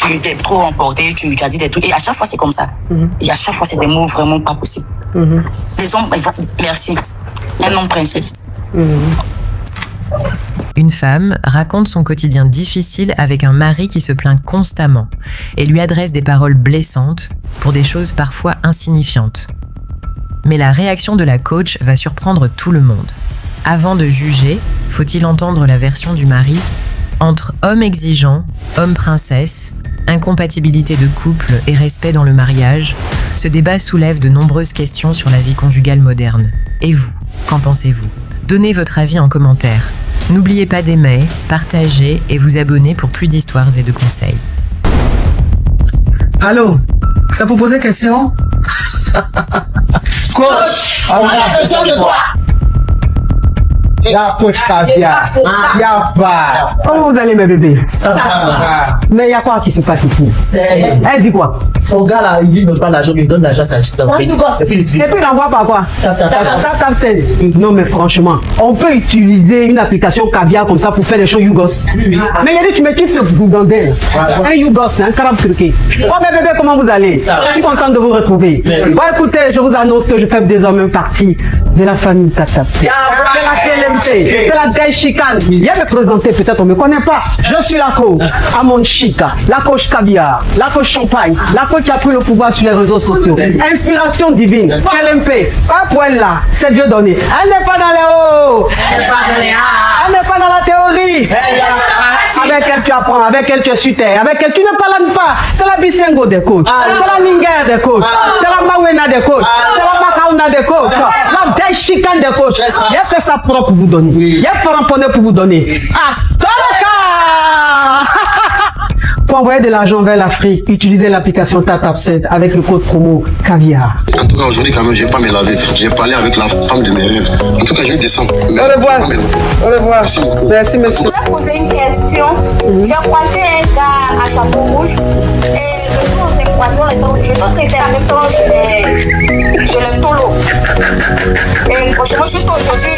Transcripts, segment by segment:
tu t'es trop emporté, tu as dit des trucs. Et à chaque fois, c'est comme ça. Et à chaque fois, c'est des mots vraiment pas possibles. Les hommes, merci. Un homme princesse. Une femme raconte son quotidien difficile avec un mari qui se plaint constamment et lui adresse des paroles blessantes pour des choses parfois insignifiantes. Mais la réaction de la coach va surprendre tout le monde. Avant de juger, faut-il entendre la version du mari? Entre homme exigeant, homme princesse, incompatibilité de couple et respect dans le mariage, ce débat soulève de nombreuses questions sur la vie conjugale moderne. Et vous, qu'en pensez-vous? Donnez votre avis en commentaire. N'oubliez pas d'aimer, partager et vous abonner pour plus d'histoires et de conseils. Allô, ça vous poser question? Coach, on a besoin de toi. La coach Caviar, y'a pas. Comment vous allez mes bébés? Ça va. Mais il y a quoi qui se passe ici? Elle dit quoi? Son gars là, il ne donne pas l'argent, il donne l'argent à sa chiste. Et puis il envoie par quoi? Non mais franchement, on peut utiliser une application Caviar comme ça pour faire des choses Yougos. Mais il a dit tu me quittes ce bougandel. Un Yougos, un carabe truqué. Oh mes bébés, comment vous allez? Je suis content de vous retrouver. Bon écoutez, je vous annonce que je fais désormais partie de la famille Tata. C'est la gaille chicane. Viens me présenter, peut-être on ne me connaît pas. Je suis la coach Amon Chica, la coach Caviar, la coach Champagne, la coach qui a pris le pouvoir sur les réseaux sociaux. Inspiration divine, LMP, pas pour elle là, c'est Dieu donné. Elle n'est pas dans les hauts, elle n'est pas dans la théorie. Avec elle tu apprends, avec elle tu es sur terre, avec elle tu ne parles pas. C'est la Bisengo des coachs, c'est la Linger des coachs, c'est la Mawena des coachs, c'est la Makauna des coachs, la gaille chicane des coachs. Il a fait ça propre pour vous donner. Il y a pas ramponné pour vous donner. Ah, dans le cas pour envoyer de l'argent vers l'Afrique, utilisez l'application TapTapSend avec le code promo Caviar. En tout cas, aujourd'hui, quand même, je ne vais pas me laver. J'ai parlé avec la femme de mes rêves. En tout cas, je vais descendre. Au revoir. Au revoir. Merci. Merci, monsieur. Je voulais poser une question. J'ai croisé un gars à chapeau rouge. Et le jour où on s'est croisé, je était avec toi sur le tolo. Et franchement, juste aujourd'hui,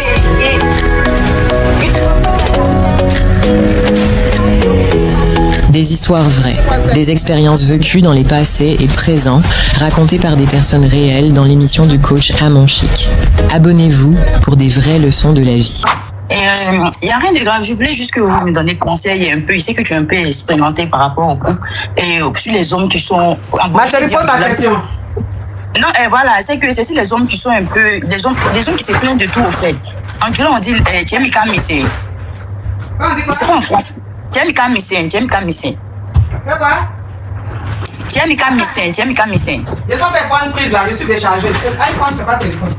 Des histoires vraies, des expériences vécues dans les passés et présents, racontées par des personnes réelles dans l'émission du coach Amon Chic. Abonnez-vous pour des vraies leçons de la vie. Il n'y a rien de grave, je voulais juste que vous me donniez conseil un peu. Je sais que tu es un peu expérimenté par rapport au couple et sur les hommes qui sont... Marie, pose ta question. Non, voilà, c'est que c'est les hommes qui sont un peu... Des hommes qui se plaignent de tout au fait. En Tchula, on dit Tiamika Missé. C'est pas en France. Tiamika Missé. C'est quoi? Tiamika Missé. Je sens tes points de prise là, je suis déchargé. iPhone, c'est pas téléphone.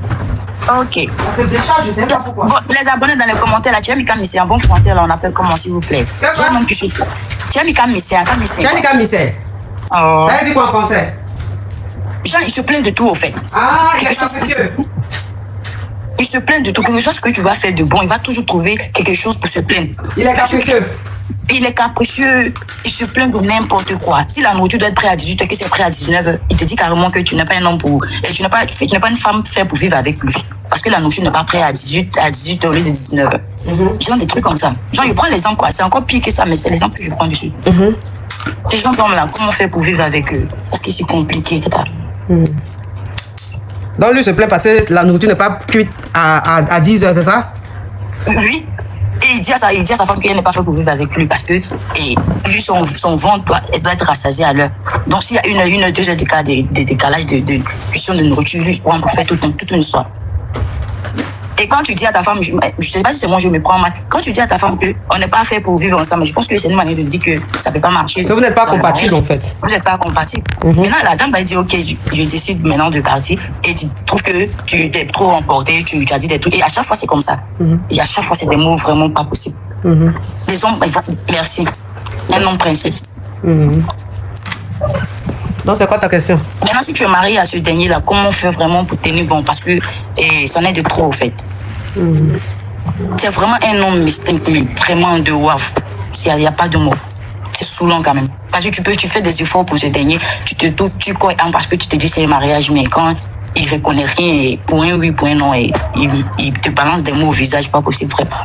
Ok. Ça se décharge, je sais pas pourquoi. Bon, les abonnés dans les commentaires, là, Tiamika Missé, en bon français, là, on appelle comment, s'il vous plaît? J'ai un nom qui suit. Tiamika Missé. Tiamika Missé. Oh. Ça veut dire quoi en français? Jean, il se plaint de tout, au fait. Ah, il est capricieux. Il se plaint de tout. Quelque chose que tu vas faire de bon, il va toujours trouver quelque chose pour se plaindre. Il est capricieux. Il est capricieux, il se plaint de n'importe quoi. Si la nourriture doit être prête à 18h, que c'est prêt à 19h, il te dit carrément que tu n'es pas un homme pour... Et tu n'es pas une femme faite pour vivre avec lui. Parce que la nourriture n'est pas prête à 18h au lieu de 19h. Genre des trucs comme ça. Genre, je prends l'exemple, quoi. C'est encore pire que ça, mais c'est l'exemple que je prends dessus. Ces gens comme là, comment faire pour vivre avec eux? Parce que c'est compliqué, etc. Donc lui se plaint parce que la nourriture n'est pas cuite à 10h, c'est ça? Oui. Et il dit à sa femme qu'elle n'est pas faite pour vivre avec lui parce que lui, son ventre doit être rassasié à l'heure. Donc s'il y a une 2 heures de décalage de cuisson de nourriture, lui, pour faire toute une histoire. Et quand tu dis à ta femme, je ne sais pas si c'est moi, je me prends mal. Quand tu dis à ta femme qu'on n'est pas fait pour vivre ensemble, je pense que c'est une manière de dire que ça ne peut pas marcher. Que vous n'êtes pas compatible en fait. Vous n'êtes pas compatible. Maintenant, la dame va dire, ok, je décide maintenant de partir. Et tu trouves que tu t'es trop emporté, tu as dit des trucs. Et à chaque fois, c'est comme ça. Et à chaque fois, c'est des mots vraiment pas possibles. Les hommes, merci. Un homme princesse. Donc c'est quoi ta question? Maintenant, si tu es marié à ce dernier-là, comment faire vraiment pour tenir bon? Parce que c'en est de trop, en fait. C'est vraiment un homme mystique, mais vraiment de waf. Il n'y a pas de mots. C'est saoulant quand même. Parce que tu fais des efforts pour ce dernier, tu te doutes, tu crois parce que tu te dis c'est un mariage, mais quand il ne reconnaît rien, et pour un oui, pour un non, et il te balance des mots au visage, pas possible, vraiment.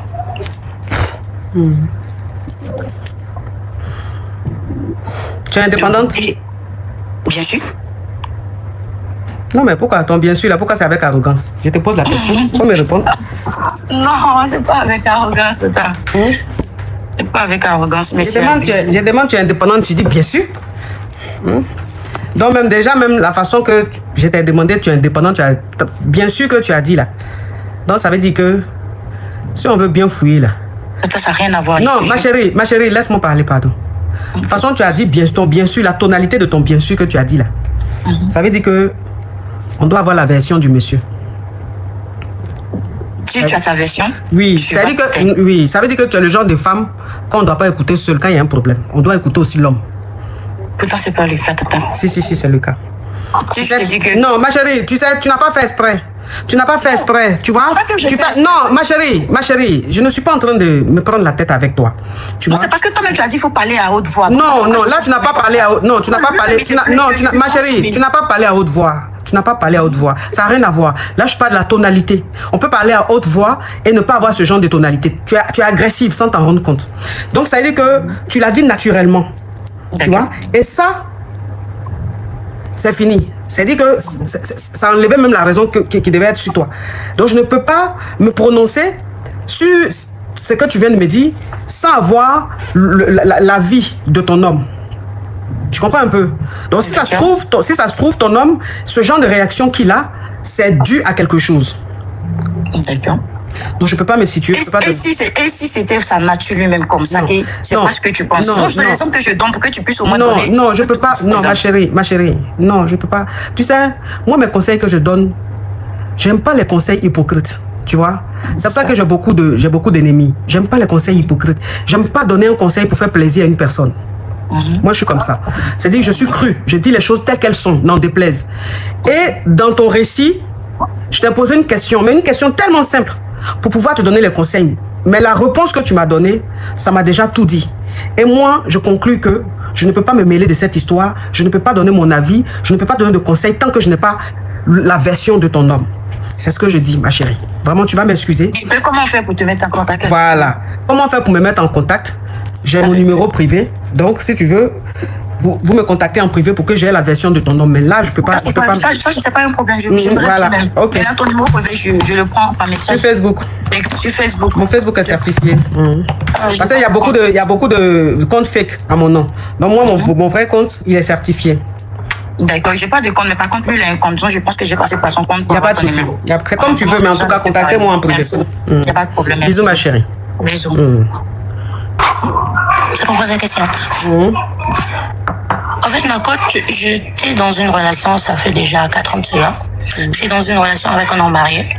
Tu es indépendante? Bien sûr. Non, mais pourquoi ton bien sûr là? Pourquoi c'est avec arrogance? Je te pose la question. Faut me répondre. Non, c'est pas avec arrogance, tata. C'est pas avec arrogance, mais Je demande, tu es indépendante, tu dis bien sûr. Donc même déjà, même la façon que je t'ai demandé, tu es indépendante, bien sûr que tu as dit là. Donc ça veut dire que si on veut bien fouiller là. Ça n'a rien à voir. Non, ma chérie, laisse-moi parler, pardon. De toute façon, tu as dit bien sûr, la tonalité de ton bien sûr que tu as dit là. Ça veut dire que on doit avoir la version du monsieur. Tu as ta version? Oui, ça veut dire que tu es le genre de femme qu'on ne doit pas écouter seul quand il y a un problème. On doit écouter aussi l'homme. Pourtant, c'est pas le cas, tata. Si, c'est le cas. Je te dis que... Non, ma chérie, tu sais, tu n'as pas fait exprès. Tu n'as pas fait exprès, tu vois? Non, ma chérie, je ne suis pas en train de me prendre la tête avec toi. Non, c'est parce que toi-même tu as dit qu'il faut parler à haute voix. Non, là tu n'as pas parlé à haute... Non, tu n'as pas parlé... Non, ma chérie, tu n'as pas parlé à haute voix. Tu n'as pas parlé à haute voix. Ça n'a rien à voir. Là, je parle de la tonalité. On peut parler à haute voix et ne pas avoir ce genre de tonalité. Tu es agressive sans t'en rendre compte. Donc, ça veut dire que tu l'as dit naturellement. Tu vois? Et ça, c'est fini. C'est-à-dire que ça enlevait même la raison qui devait être sur toi. Donc, je ne peux pas me prononcer sur ce que tu viens de me dire sans avoir l'avis de ton homme. Tu comprends un peu? Donc, si ça se trouve, ton homme, ce genre de réaction qu'il a, c'est dû à quelque chose. D'accord. Donc, je ne peux pas me situer. Et si c'était sa nature lui-même comme ça, et c'est pas ce que tu penses. Non, je te l'exemple que je donne pour que tu puisses au moins donner. Non, je ne peux pas. Non, ma chérie. Non, je ne peux pas. Tu sais, moi, mes conseils que je donne, j'aime pas les conseils hypocrites. Tu vois? C'est pour ça que j'ai beaucoup d'ennemis. J'aime pas les conseils hypocrites. J'aime pas donner un conseil pour faire plaisir à une personne. Moi, je suis comme ça. C'est-à-dire que je suis cru. Je dis les choses telles qu'elles sont, n'en déplaise. Et dans ton récit, je t'ai posé une question, mais une question tellement simple pour pouvoir te donner les conseils. Mais la réponse que tu m'as donnée, ça m'a déjà tout dit. Et moi, je conclus que je ne peux pas me mêler de cette histoire. Je ne peux pas donner mon avis. Je ne peux pas donner de conseils tant que je n'ai pas la version de ton homme. C'est ce que je dis, ma chérie. Vraiment, tu vas m'excuser. Et comment faire pour te mettre en contact? Voilà. Comment faire pour me mettre en contact? J'ai mon numéro privé. Donc, si tu veux, vous me contactez en privé pour que j'ai la version de ton homme. Mais là, je peux pas. Ça, c'est pas un problème. Voilà. Ok. Mais là, ton numéro privé, je le prends par message. Sur Facebook. Sur Facebook. Mon Facebook est certifié. Parce qu'il y a beaucoup de comptes fake à mon nom. Donc, moi, mon vrai compte, il est certifié. D'accord, j'ai pas de compte, mais par contre, lui, il a un compte. Donc, je pense que j'ai passé par son compte. Il n'y a pas de souci. C'est comme tu veux, mais en tout cas, contactez-moi en privé. Il n'y a pas de problème. Bisous, ma chérie. Bisous. Je te pose la question. En fait, ma coach, j'étais dans une relation, ça fait déjà 4 ans de cela. J'étais dans une relation avec un homme marié.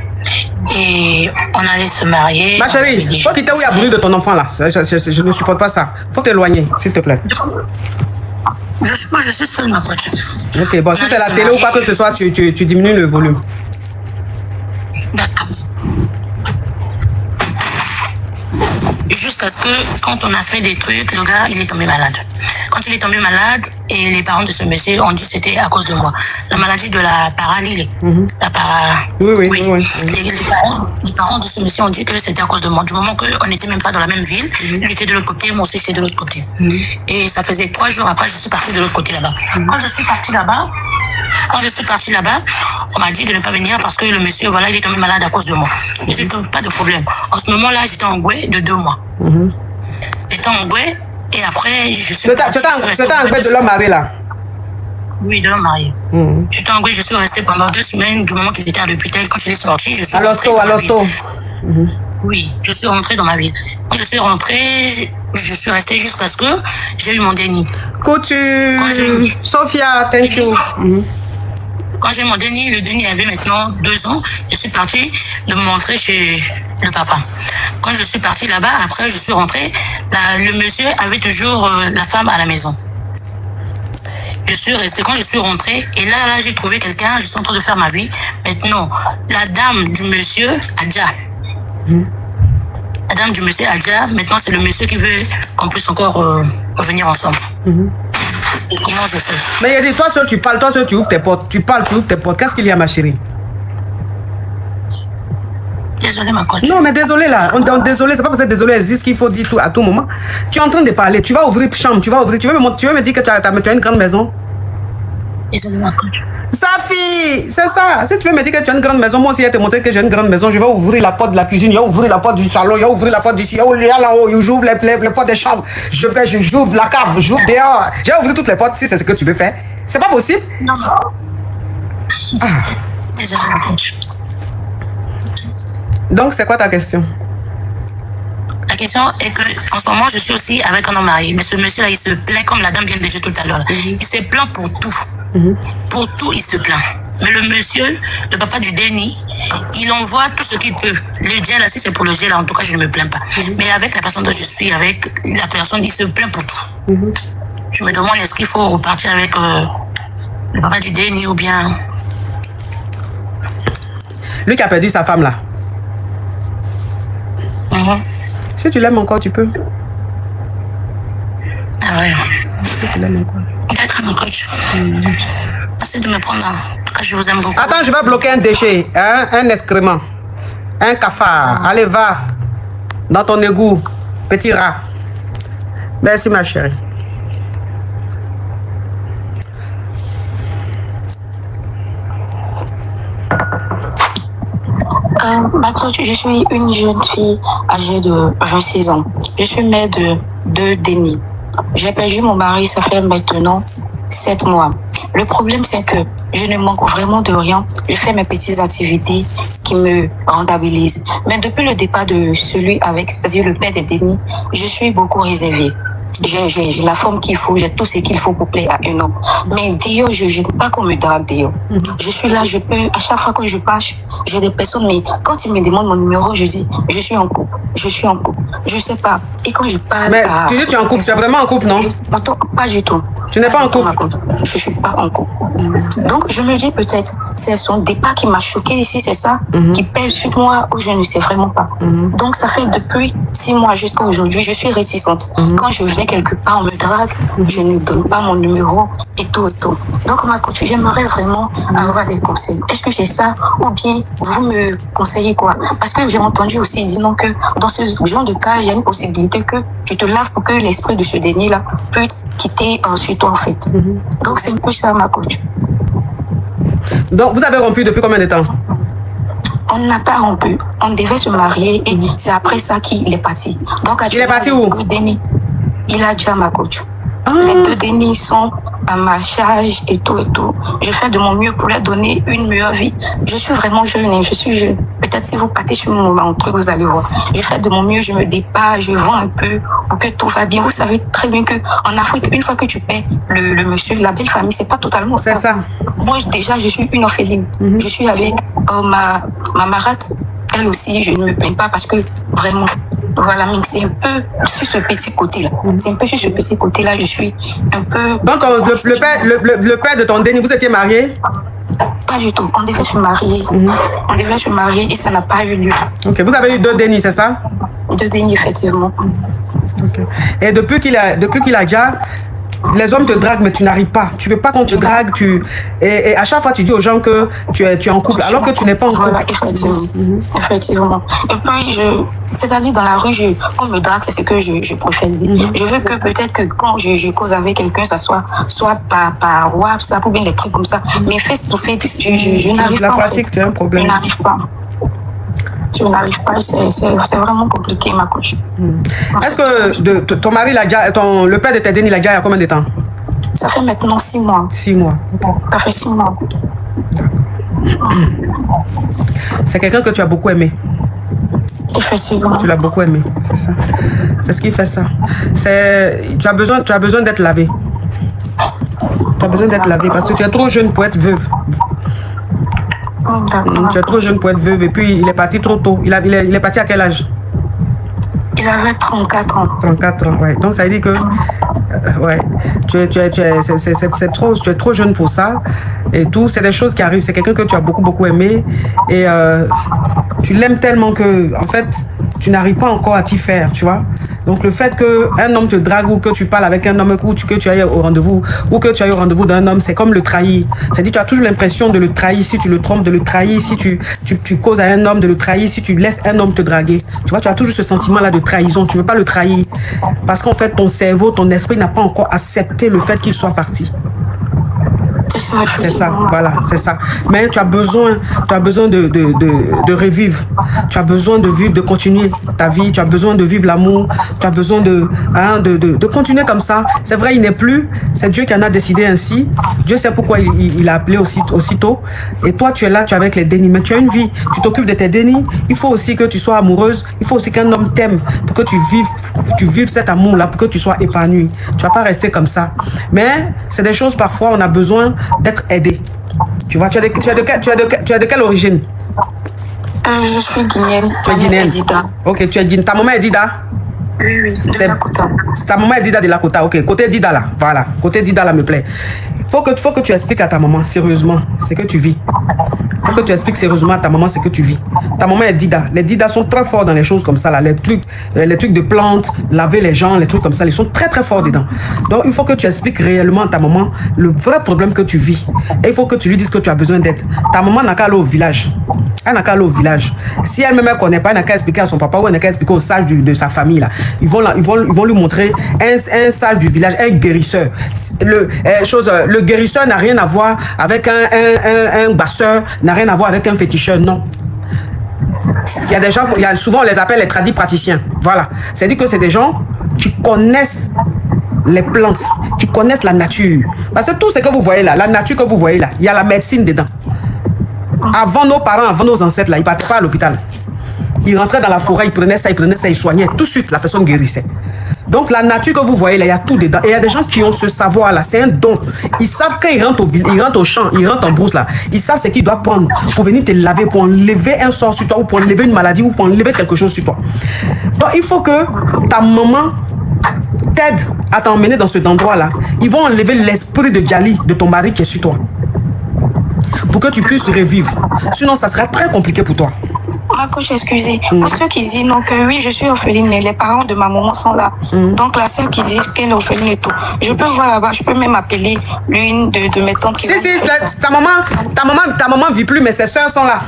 Et on allait se marier. Ma chérie, faut quitter où il y a bruit de ton enfant là. Je ne supporte pas ça. Faut t'éloigner, s'il te plaît. Je suis seule, ma coach. Ok, bon, si c'est la télé ou quoi que ce soit, tu diminues le volume. D'accord. Jusqu'à ce que, quand on a fait des trucs, le gars, il est tombé malade. Quand il est tombé malade, et les parents de ce monsieur ont dit que c'était à cause de moi. La maladie de la paralysie. La Oui. Les parents de ce monsieur ont dit que c'était à cause de moi. Du moment qu'on n'était même pas dans la même ville, lui était de l'autre côté, moi aussi j'étais de l'autre côté. Et ça faisait 3 jours après, je suis partie de l'autre côté là-bas. Quand je suis partie là-bas, on m'a dit de ne pas venir parce que le monsieur, voilà, il est tombé malade à cause de moi. Je dis pas de problème. En ce moment-là, j'étais en Goué de 2 mois. J'étais en Goué et après, je suis partie. Tu étais en Goué de l'homme marié là? Oui, de l'homme marié. J'étais en Goué, je suis restée pendant 2 semaines du moment qu'il était à l'hôpital. Quand il est sorti, je suis à l'hosto. Oui, je suis rentrée dans ma ville. Quand je suis rentrée, je suis restée jusqu'à ce que j'ai eu mon déni. Couture. Sophia, thank you. Quand j'ai mon déni, le déni avait maintenant 2 ans, je suis partie de me montrer chez le papa. Quand je suis partie là-bas, après je suis rentrée, le monsieur avait toujours la femme à la maison. Je suis restée, quand je suis rentrée, et là j'ai trouvé quelqu'un, je suis en train de faire ma vie. Maintenant, la dame du monsieur, Adja. La dame du monsieur, Adja, maintenant c'est le monsieur qui veut qu'on puisse encore revenir ensemble. Comment je fais? Mais il a dit, toi seul tu parles, toi seul tu ouvres tes portes. Tu parles, tu ouvres tes portes. Qu'est-ce qu'il y a, ma chérie? Les Désolée, ma coach. Non, mais désolé là. Désolé, c'est pas parce que désolé existe qu'il faut dire tout à tout moment. Tu es en train de parler. Tu vas ouvrir chambre. Tu veux me dire que tu as une grande maison. Désolée, ma coach. Safi, c'est ça. Si tu veux me dire que tu as une grande maison, moi aussi, je vais te montrer que j'ai une grande maison. Je vais ouvrir la porte de la cuisine, je vais ouvrir la porte du salon, je vais ouvrir la porte d'ici, là-haut, j'ouvre les portes des chambres, j'ouvre la cave, j'ouvre dehors. Je vais ouvrir toutes les portes si c'est ce que tu veux faire. C'est pas possible? Non. Désolée, ma coach. Donc, c'est quoi ta question? La question est que, en ce moment, je suis aussi avec un homme marié. Mais ce monsieur-là, il se plaint, comme la dame vient de dire tout à l'heure. Il se plaint pour tout. Pour tout, il se plaint. Mais le monsieur, le papa du Déni, il envoie tout ce qu'il peut. Le gel, si c'est pour le gel, en tout cas, je ne me plains pas. Mais avec la personne dont je suis, avec la personne, il se plaint pour tout. Je me demande, est-ce qu'il faut repartir avec le papa du Déni ou bien... Lui qui a perdu sa femme, là. Si tu l'aimes encore, tu peux. Ah ouais. Si tu l'aimes encore. D'accord, mon coach. Merci de me prendre. En tout cas, je vous aime beaucoup. Attends, je vais bloquer un déchet, hein? Un excrément, un cafard. Allez, va dans ton égout, petit rat. Merci, ma chérie. Ma coach, je suis une jeune fille âgée de 26 ans. Je suis mère de 2 Déni. J'ai perdu mon mari, ça fait maintenant 7 mois. Le problème, c'est que je ne manque vraiment de rien. Je fais mes petites activités qui me rentabilisent. Mais depuis le départ de celui avec, c'est-à-dire le père des Déni, je suis beaucoup réservée. J'ai la forme qu'il faut, j'ai tout ce qu'il faut pour plaire à un homme. Mais Dio, je n'aime pas qu'on me drague, Dio. Je suis là, je peux, à chaque fois que je passe, j'ai des personnes, mais quand ils me demandent mon numéro, je dis, je suis en couple, je suis en couple. Je sais pas. Et quand je parle. Mais tu dis, tu es en couple, tu es vraiment en couple, non? Pas du tout. Tu n'es pas en couple? Je suis pas en couple. Donc, je me dis peut-être, c'est son départ qui m'a choqué ici, c'est ça, qui pèse sur moi, ou je ne sais vraiment pas. Donc, ça fait depuis 6 mois jusqu'à aujourd'hui, je suis réticente. Quand je vais quelque part, on me drague, je ne donne pas mon numéro et tout et tout. Donc, ma coach, j'aimerais vraiment avoir des conseils. Est-ce que c'est ça ou bien vous me conseillez quoi? Parce que j'ai entendu aussi dire non, que dans ce genre de cas, il y a une possibilité que tu te laves pour que l'esprit de ce déni-là peut quitter sur toi en fait. Donc, c'est un peu ça, ma coach. Donc, vous avez rompu depuis combien de temps? On n'a pas rompu. On devait se marier et c'est après ça qu'il est parti. Donc, il est parti où? Déni, il a déjà ma coach. Les 2 Déni sont à ma charge et tout et tout. Je fais de mon mieux pour leur donner une meilleure vie. Je suis vraiment jeune et je suis jeune. Peut-être si vous partez sur mon truc, vous allez voir. Je fais de mon mieux, je me dépasse, je vends un peu pour que tout va bien. Vous savez très bien qu'en Afrique, une fois que tu paies le monsieur, la belle famille, c'est pas totalement ça. C'est ça. Moi, déjà, je suis une orpheline. Je suis avec ma marate. Elle aussi, je ne me plains pas parce que vraiment, voilà, mais c'est un peu sur ce petit côté-là. C'est un peu sur ce petit côté-là, je suis un peu... Donc, le père de ton Déni, vous étiez mariés? Pas du tout. On devait se marier. On devait se marier et ça n'a pas eu lieu. Ok, vous avez eu 2 Déni, c'est ça? 2 Déni, effectivement. Ok. Et depuis qu'il a déjà... Les hommes te draguent, mais tu n'arrives pas. Tu veux pas qu'on te drague. Et à chaque fois, tu dis aux gens que tu es en couple, alors que tu n'es pas en couple. Voilà, effectivement. Effectivement. Et puis, c'est-à-dire dans la rue, qu'on me drague, c'est ce que je préfère dire. Je veux que peut-être que quand je cause avec quelqu'un, ça soit par WhatsApp ou bien des trucs comme ça. Mais face to face, je n'arrive pas. La pratique, tu as un problème. Je n'arrive pas. Je n'arrive pas, c'est vraiment compliqué, ma coach. Est-ce que ton mari, le père de tes Déni, il a déjà il y a combien de temps? Ça fait maintenant 6 mois. 6 mois. Ça fait 6 mois. D'accord. C'est quelqu'un que tu as beaucoup aimé. Effectivement. Tu l'as beaucoup aimé, c'est ça. C'est ce qui fait ça. Tu as besoin d'être lavé. Tu as besoin d'être lavé parce que tu es trop jeune pour être veuve. Tu es trop jeune pour être veuve et puis il est parti trop tôt. Il est parti à quel âge? Il avait 34 ans. 34 ans, ouais. Donc ça veut dire que ouais, tu es trop jeune pour ça et tout. C'est des choses qui arrivent. C'est quelqu'un que tu as beaucoup aimé et tu l'aimes tellement que en fait Tu n'arrives pas encore à t'y faire, tu vois. Donc le fait qu'un homme te drague ou que tu parles avec un homme ou que tu ailles au rendez-vous ou que tu ailles au rendez-vous d'un homme, c'est comme le trahir. C'est-à-dire tu as toujours l'impression de le trahir si tu le trompes, de le trahir si tu causes à un homme, de le trahir si tu laisses un homme te draguer. Tu vois, tu as toujours ce sentiment-là de trahison. Tu ne veux pas le trahir parce qu'en fait ton cerveau, ton esprit n'a pas encore accepté le fait qu'il soit parti. C'est ça, voilà, c'est ça. Mais tu as besoin de revivre. Tu as besoin de vivre, de continuer ta vie. Tu as besoin de vivre l'amour. Tu as besoin de continuer comme ça. C'est vrai, il n'est plus. C'est Dieu qui en a décidé ainsi. Dieu sait pourquoi il a appelé aussitôt. Et toi, tu es là, tu es avec les dénis. Mais tu as une vie. Tu t'occupes de tes dénis. Il faut aussi que tu sois amoureuse. Il faut aussi qu'un homme t'aime pour que tu vives cet amour-là, pour que tu sois épanouie. Tu ne vas pas rester comme ça. Mais c'est des choses, parfois, on a besoin d'être aidé. Tu vois, tu es de quelle origine? Je suis guinéenne. Tu es guinéenne. Ok, tu es guinéenne. Ta maman est Dida? Oui, de Lakota. Ta maman est Dida de Lakota, ok. Côté Dida là, voilà. Côté Dida là me plaît. Faut que tu expliques à ta maman sérieusement ce que tu vis. Faut que tu expliques sérieusement à ta maman ce que tu vis. Ta maman est Dida. Les Didas sont très forts dans les choses comme ça là. Les trucs de plantes, laver les gens, les trucs comme ça, ils sont très très forts dedans. Donc il faut que tu expliques réellement à ta maman le vrai problème que tu vis. Et il faut que tu lui dises que tu as besoin d'aide. Ta maman n'a qu'à aller au village. Elle n'a qu'à aller au village. Si elle-même ne connaît pas, elle n'a qu'à expliquer à son papa ou elle n'a qu'à expliquer au sage de sa famille là. Ils vont lui montrer un sage du village, un guérisseur. Le guérisseur n'a rien à voir avec un basseur, n'a rien à voir avec un féticheur, non. Il y a des gens, souvent on les appelle les tradis praticiens. Voilà. C'est-à-dire que c'est des gens qui connaissent les plantes, qui connaissent la nature. Parce que tout ce que vous voyez là, la nature que vous voyez là, il y a la médecine dedans. Avant nos parents, avant nos ancêtres, là, ils ne partaient pas à l'hôpital. Ils rentraient dans la forêt, ils prenaient ça, ils soignaient. Tout de suite, la personne guérissait. Donc, la nature que vous voyez là, il y a tout dedans. Et il y a des gens qui ont ce savoir-là. C'est un don. Ils savent quand ils rentrent au champ, ils rentrent en brousse là. Ils savent ce qu'ils doivent prendre pour venir te laver, pour enlever un sort sur toi, ou pour enlever une maladie, ou pour enlever quelque chose sur toi. Donc, il faut que ta maman t'aide à t'emmener dans cet endroit-là. Ils vont enlever l'esprit de Djali, de ton mari qui est sur toi, pour que tu puisses revivre. Sinon, ça sera très compliqué pour toi. Ma coach, excusez. Pour ceux qui disent non, que oui, je suis orpheline, mais les parents de ma maman sont là. Donc, la seule qui dit qu'elle est orpheline et tout. Je peux voir là-bas, je peux même appeler l'une de mes tantes qui ta maman vit plus, mais ses soeurs sont là.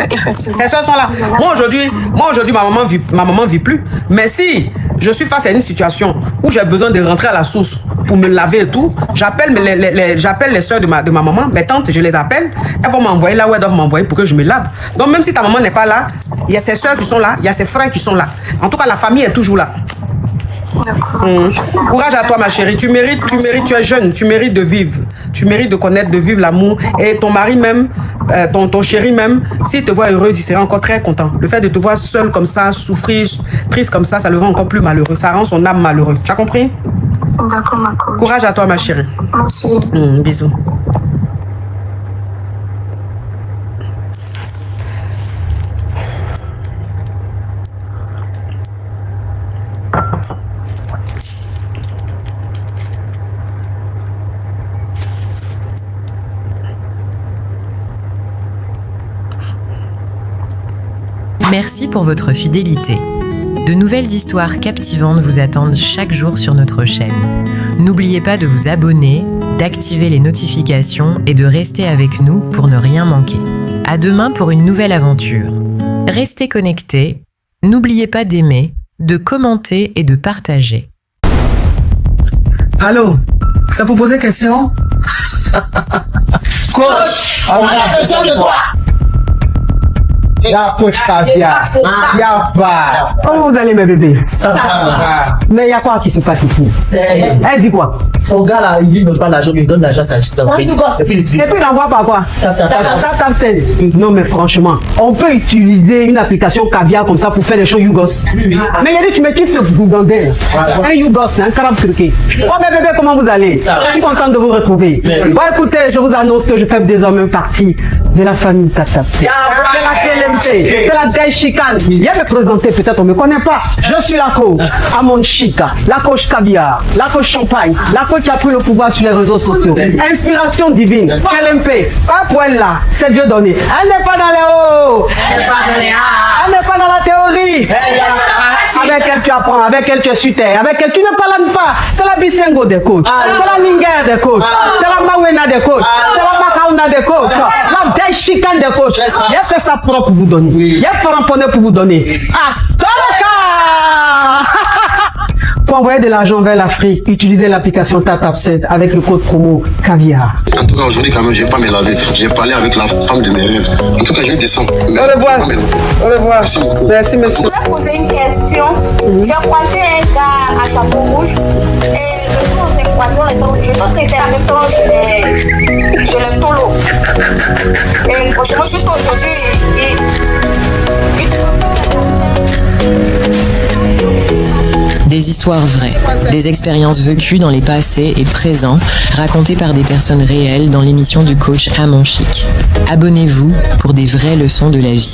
Effectivement. Ses soeurs sont là. Moi, aujourd'hui, ma maman vit plus. Mais si je suis face à une situation où j'ai besoin de rentrer à la source pour me laver et tout, j'appelle les soeurs de ma maman, mes tantes, je les appelle. Elles vont m'envoyer là où elles doivent m'envoyer pour que je me lave. Donc, même si ta maman n'est pas là, il y a ses soeurs qui sont là, il y a ses frères qui sont là. En tout cas, la famille est toujours là. Courage à toi, ma chérie. Tu mérites, tu es jeune, tu mérites de vivre. Tu mérites de connaître, de vivre l'amour. Et ton mari même, ton chéri même, s'il te voit heureuse, il sera encore très content. Le fait de te voir seule comme ça, souffrir, triste comme ça le rend encore plus malheureux. Ça rend son âme malheureux. Tu as compris? D'accord, ma coach. Courage à toi, ma chérie. Merci. Bisous. Merci pour votre fidélité. De nouvelles histoires captivantes vous attendent chaque jour sur notre chaîne. N'oubliez pas de vous abonner, d'activer les notifications et de rester avec nous pour ne rien manquer. À demain pour une nouvelle aventure. Restez connectés, n'oubliez pas d'aimer, de commenter et de partager. Allô, ça vous poser question? Coach, on a besoin de toi. Ya coach Kavia, ya va. Comment vous allez mes bébés? Ça va. Mais il y a quoi qui se passe ici? Elle dit quoi? Son gars là, il ne donne pas l'argent, il donne l'argent à sa chiste. C'est fini. Et puis il envoie par quoi? Non mais franchement, on peut utiliser une application Caviar comme ça pour faire des choses YouGos. Mais il a dit tu me quittes ce Gougandel. Un YouGos, un carabe turqué. Oh mes bébés, comment vous allez? Je suis contente de vous retrouver. Bon écoutez, je vous annonce que je fais désormais partie de la famille Tata. c'est la Day Chicane. Viens me présenter, peut-être on ne me connaît pas. Je suis la coach Amon Chica, la coach caviar, la coach champagne, la coach qui a pris le pouvoir sur les réseaux sociaux. Inspiration divine, LMP, pas pour elle là, c'est Dieu donné. Elle n'est pas dans les hauts, elle n'est pas dans la théorie. Avec elle tu apprends, avec elle tu es sur terre, avec elle tu ne parles pas. C'est la Bisengo des coachs, c'est la Minguer des coachs, c'est la Mawena des coachs, c'est la Makauna des coachs, la Day Chicane des coachs. Il y a fait ça propre pour vous donner. Il y a pas ramponné pour vous donner. Ah, pour envoyer de l'argent vers l'Afrique, utilisez l'application TapTapSend avec le code promo Caviar. En tout cas, aujourd'hui, quand même, je ne vais pas me laver. J'ai parlé avec la femme de mes rêves. En tout cas, je vais descendre. Au revoir. Au revoir. Merci. Merci, monsieur. Je voulais poser une question. J'ai croisé un gars à chapeau rouge et le jour où on s'est croisé, on était obligé de traiter en même temps chez le tolo. Et franchement, juste aujourd'hui, Des histoires vraies, des expériences vécues dans les passés et présents, racontées par des personnes réelles dans l'émission du coach Amon Chic. Abonnez-vous pour des vraies leçons de la vie.